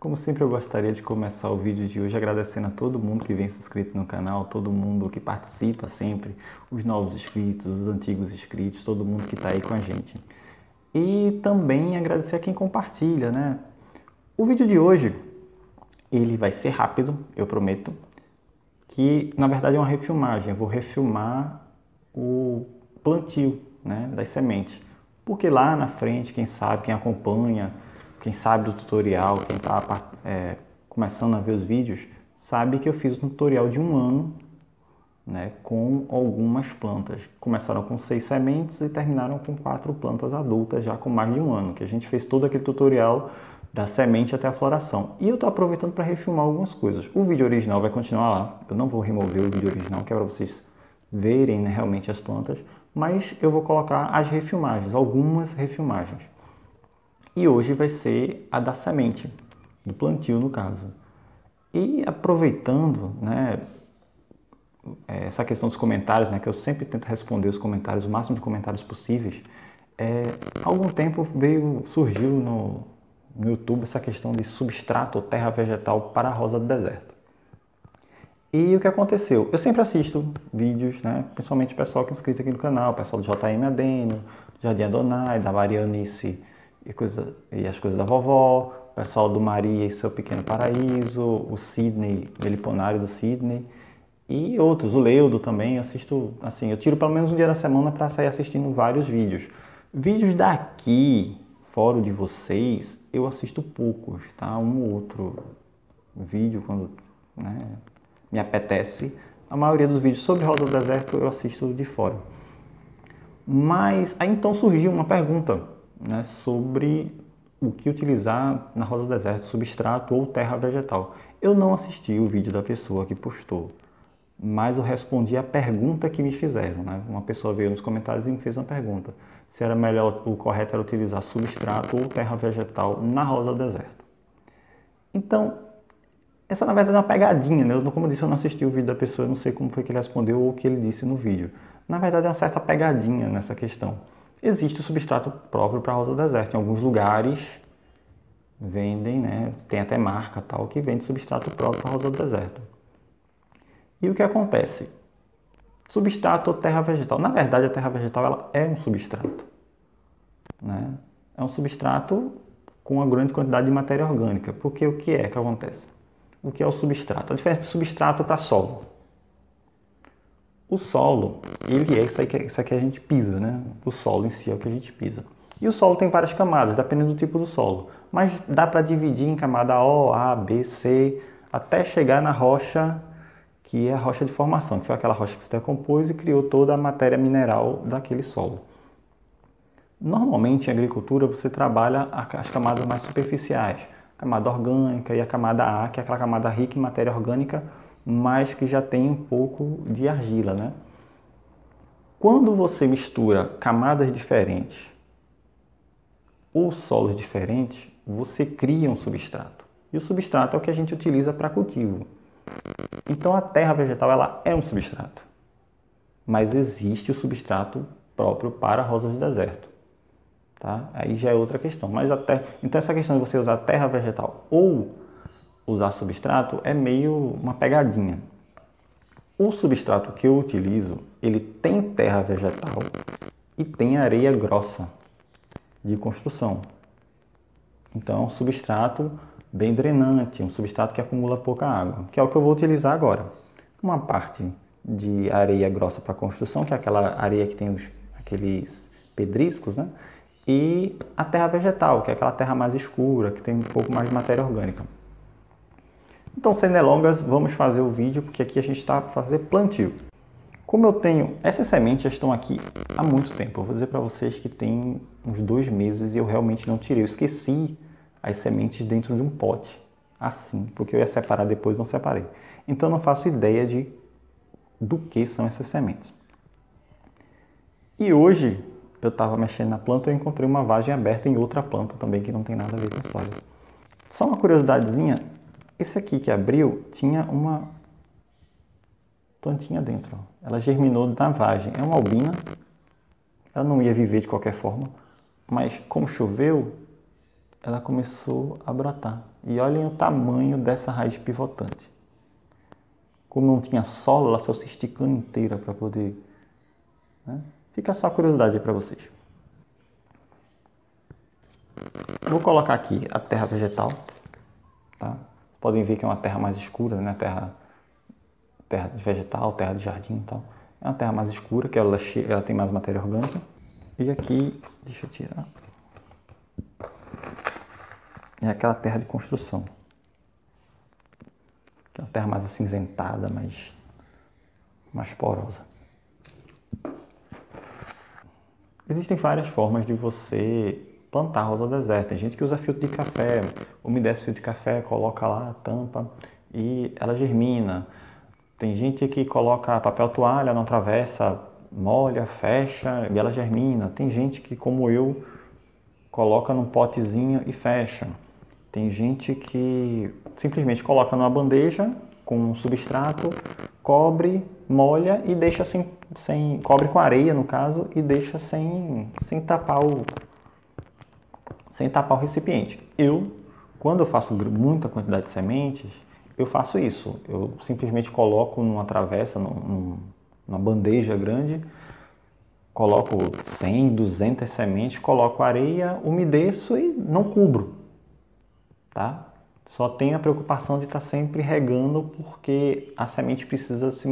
Como sempre, eu gostaria de começar o vídeo de hoje agradecendo a todo mundo que vem se inscrito no canal, todo mundo que participa sempre, os novos inscritos, os antigos inscritos, todo mundo que está aí com a gente. E também agradecer a quem compartilha, né? O vídeo de hoje, ele vai ser rápido, eu prometo, que na verdade é uma refilmagem. Eu vou refilmar o plantio, né, das sementes. Porque lá na frente, quem sabe, quem acompanha, quem sabe do tutorial, quem está começando a ver os vídeos, sabe que eu fiz um tutorial de 1 ano, né, com algumas plantas. Começaram com 6 sementes e terminaram com 4 plantas adultas, já com mais de 1 ano, que a gente fez todo aquele tutorial da semente até a floração. E eu estou aproveitando para refilmar algumas coisas. O vídeo original vai continuar lá, eu não vou remover o vídeo original, que é para vocês verem, né, realmente as plantas, mas eu vou colocar as refilmagens, algumas refilmagens. E hoje vai ser a da semente, do plantio no caso. E aproveitando, né, essa questão dos comentários, né, que eu sempre tento responder os comentários, o máximo de comentários possíveis, há algum tempo surgiu no YouTube essa questão de substrato ou terra vegetal para a rosa do deserto. E o que aconteceu? Eu sempre assisto vídeos, né, principalmente o pessoal que é inscrito aqui no canal, o pessoal do JM Adênio, Jardim Adonai, da Marianice e as coisas da vovó, o pessoal do Maria e seu Pequeno Paraíso, o Sidney, o Eliponário do Sidney e outros, o Leudo também. Eu assisto, assim, eu tiro pelo menos um dia na semana para sair assistindo vários vídeos. Vídeos daqui, fora o de vocês, eu assisto poucos, tá? Um ou outro vídeo quando, né, me apetece. A maioria dos vídeos sobre Rosa do Deserto eu assisto de fora. Mas aí então surgiu uma pergunta, né, sobre o que utilizar na Rosa do Deserto, substrato ou terra vegetal. Eu não assisti o vídeo da pessoa que postou, mas eu respondi a pergunta que me fizeram, né? Uma pessoa veio nos comentários e me fez uma pergunta, se era melhor, o correto era utilizar substrato ou terra vegetal na Rosa do Deserto. Então, essa na verdade é uma pegadinha, né? Como eu disse, eu não assisti o vídeo da pessoa, eu não sei como foi que ele respondeu ou o que ele disse no vídeo. Na verdade é uma certa pegadinha nessa questão. Existe o substrato próprio para a rosa do deserto. Em alguns lugares vendem, né? Tem até marca tal que vende substrato próprio para a rosa do deserto. E o que acontece? Substrato ou terra vegetal? Na verdade a terra vegetal ela é um substrato, né? É um substrato com uma grande quantidade de matéria orgânica. Porque o que é que acontece? O que é o substrato? A diferença de substrato para solo. O solo, ele é isso aqui a gente pisa, né? O solo em si é o que a gente pisa. E o solo tem várias camadas, dependendo do tipo do solo. Mas dá para dividir em camada O, A, B, C, até chegar na rocha, que é a rocha de formação, que foi aquela rocha que se decompôs e criou toda a matéria mineral daquele solo. Normalmente, em agricultura, você trabalha as camadas mais superficiais. Camada orgânica e a camada A, que é aquela camada rica em matéria orgânica, mas que já tem um pouco de argila, né? Quando você mistura camadas diferentes ou solos diferentes, você cria um substrato. E o substrato é o que a gente utiliza para cultivo. Então a terra vegetal ela é um substrato, mas existe o substrato próprio para rosas do deserto. Tá? Aí já é outra questão. Mas então essa questão de você usar terra vegetal ou usar substrato é meio uma pegadinha. O substrato que eu utilizo, ele tem terra vegetal e tem areia grossa de construção. Então é um substrato bem drenante, um substrato que acumula pouca água, que é o que eu vou utilizar agora. Uma parte de areia grossa para construção, que é aquela areia que tem aqueles pedriscos, né? E a terra vegetal, que é aquela terra mais escura, que tem um pouco mais de matéria orgânica. Então, sem delongas, vamos fazer o vídeo, porque aqui a gente está para fazer plantio. Como eu tenho... Essas sementes já estão aqui há muito tempo. Eu vou dizer para vocês que tem uns 2 meses e eu realmente não tirei. Eu esqueci as sementes dentro de um pote, assim, porque eu ia separar depois, não separei. Então, eu não faço ideia do que são essas sementes. E hoje, eu estava mexendo na planta e eu encontrei uma vagem aberta em outra planta também, que não tem nada a ver com a história. Só uma curiosidadezinha, esse aqui que abriu tinha uma plantinha dentro. Ela germinou na vagem. É uma albina, ela não ia viver de qualquer forma, mas como choveu, ela começou a brotar. E olhem o tamanho dessa raiz pivotante. Como não tinha solo, ela saiu se esticando inteira para poder... né? Fica só a curiosidade aí para vocês. Vou colocar aqui a terra vegetal. Tá? Podem ver que é uma terra mais escura, né? Terra de vegetal, terra de jardim e tal. É uma terra mais escura, que ela tem mais matéria orgânica. E aqui, deixa eu tirar, é aquela terra de construção. Que é uma terra mais acinzentada, mais porosa. Existem várias formas de você plantar rosa deserta. Tem gente que usa filtro de café, umedece filtro de café, coloca lá a tampa e ela germina. Tem gente que coloca papel toalha na travessa, molha, fecha e ela germina. Tem gente que, como eu, coloca num potezinho e fecha. Tem gente que simplesmente coloca numa bandeja com um substrato, cobre, molha e deixa sem cobre com areia, no caso, e deixa sem tapar o recipiente. Quando eu faço muita quantidade de sementes, eu faço isso. Eu simplesmente coloco numa travessa, numa bandeja grande, coloco 100, 200 sementes, coloco areia, umedeço e não cubro. Tá? Só tenho a preocupação de estar sempre regando, porque a semente precisa se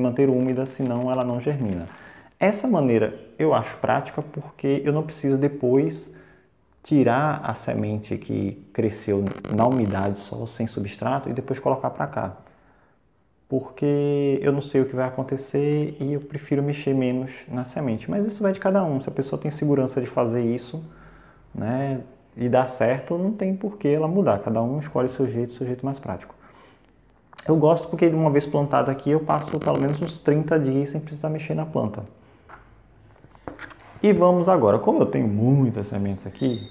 manter úmida, senão ela não germina. Essa maneira eu acho prática porque eu não preciso depois tirar a semente que cresceu na umidade só, sem substrato, e depois colocar para cá. Porque eu não sei o que vai acontecer e eu prefiro mexer menos na semente. Mas isso vai de cada um. Se a pessoa tem segurança de fazer isso, né, e dá certo, não tem por que ela mudar. Cada um escolhe o seu jeito mais prático. Eu gosto porque uma vez plantada aqui, eu passo pelo menos uns 30 dias sem precisar mexer na planta. E vamos agora, como eu tenho muitas sementes aqui,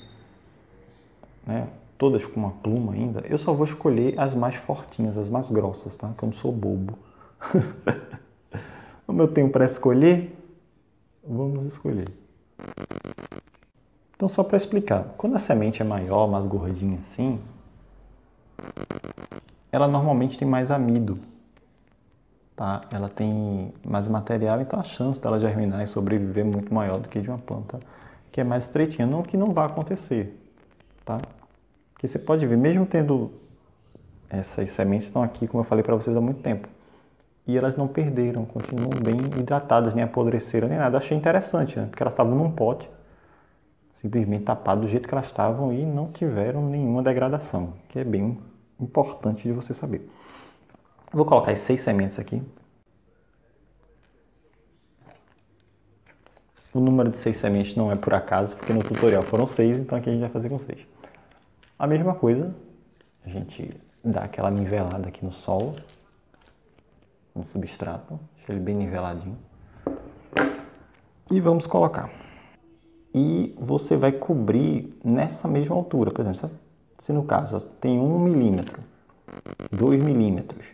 né, todas com uma pluma ainda, eu só vou escolher as mais fortinhas, as mais grossas, tá? Que eu não sou bobo. Como eu tenho para escolher, vamos escolher. Então, só para explicar, quando a semente é maior, mais gordinha assim, ela normalmente tem mais amido, tá? Ela tem mais material, então a chance dela germinar e sobreviver é muito maior do que de uma planta que é mais estreitinha. Não que não vá acontecer, tá? Porque você pode ver, mesmo tendo essas sementes estão aqui, como eu falei para vocês há muito tempo, e elas não perderam, continuam bem hidratadas, nem apodreceram, nem nada. Eu achei interessante, né? Porque elas estavam num pote, simplesmente tapadas do jeito que elas estavam e não tiveram nenhuma degradação, que é bem importante de você saber. Vou colocar as 6 sementes aqui. O número de 6 sementes não é por acaso, porque no tutorial foram 6, então aqui a gente vai fazer com 6. A mesma coisa, a gente dá aquela nivelada aqui no solo, no substrato, deixa ele bem niveladinho. E vamos colocar. E você vai cobrir nessa mesma altura. Por exemplo, se no caso tem 1 milímetro, 2 milímetros,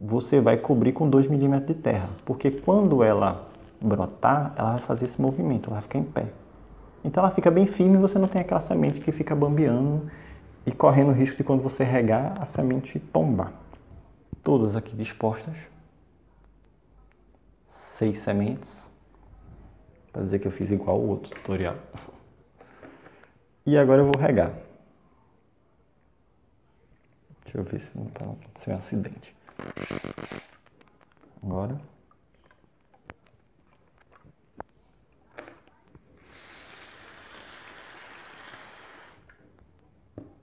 você vai cobrir com 2 milímetros de terra. Porque quando ela brotar, ela vai fazer esse movimento, ela vai ficar em pé. Então ela fica bem firme e você não tem aquela semente que fica bambeando e correndo o risco de quando você regar, a semente tombar. Todas aqui dispostas. 6 sementes. Para dizer que eu fiz igual o outro tutorial. E agora eu vou regar. Deixa eu ver se não acontecer um acidente. Agora.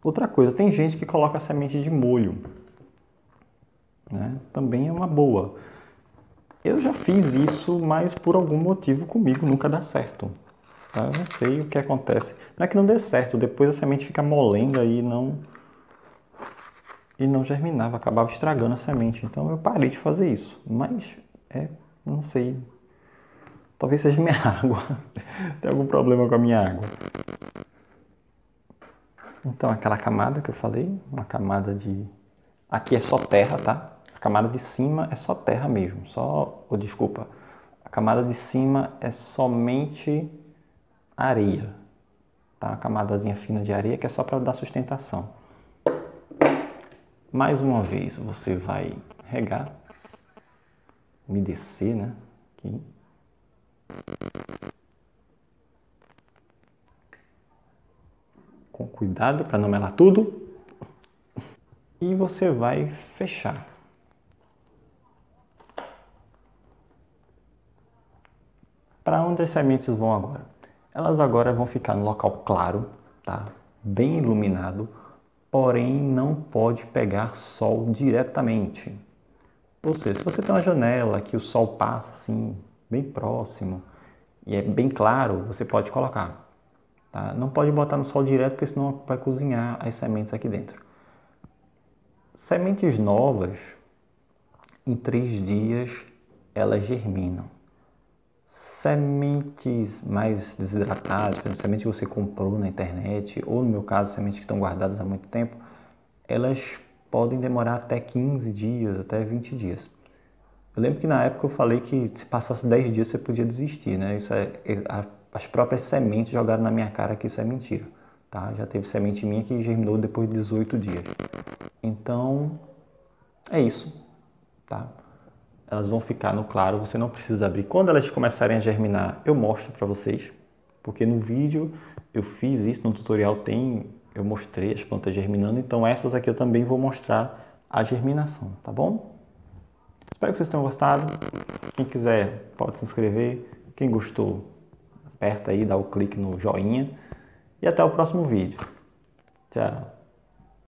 Outra coisa, tem gente que coloca semente de molho, né? Também é uma boa. Eu já fiz isso, mas por algum motivo comigo nunca dá certo. Tá? Eu não sei o que acontece. Não é que não dê certo, depois a semente fica molenga e não germinava, acabava estragando a semente. Então eu parei de fazer isso. Mas, não sei. Talvez seja minha água. Tem algum problema com a minha água. Então aquela camada que eu falei, uma camada de... Aqui é só terra, tá? A camada de cima é só terra mesmo. Desculpa. A camada de cima é somente areia. Tá? Uma camadazinha fina de areia que é só para dar sustentação. Mais uma vez, você vai regar, umedecer, né? Aqui. Com cuidado para não melar tudo. E você vai fechar. Para onde as sementes vão agora? Elas agora vão ficar no local claro, tá? Bem iluminado, porém não pode pegar sol diretamente. Ou seja, se você tem uma janela que o sol passa assim, bem próximo, e é bem claro, você pode colocar. Tá? Não pode botar no sol direto, porque senão vai cozinhar as sementes aqui dentro. Sementes novas, em 3 dias, elas germinam. Sementes mais desidratadas, por exemplo, sementes que você comprou na internet, ou no meu caso, sementes que estão guardadas há muito tempo, elas podem demorar até 15 dias, até 20 dias. Eu lembro que na época eu falei que se passasse 10 dias você podia desistir, né? As próprias sementes jogaram na minha cara que isso é mentira, tá? Já teve semente minha que germinou depois de 18 dias. Então, é isso, tá? Elas vão ficar no claro, você não precisa abrir. Quando elas começarem a germinar, eu mostro para vocês, porque no vídeo eu fiz isso, no tutorial eu mostrei as plantas germinando, então essas aqui eu também vou mostrar a germinação, tá bom? Espero que vocês tenham gostado. Quem quiser pode se inscrever. Quem gostou, aperta aí, dá o clique no joinha. E até o próximo vídeo. Tchau.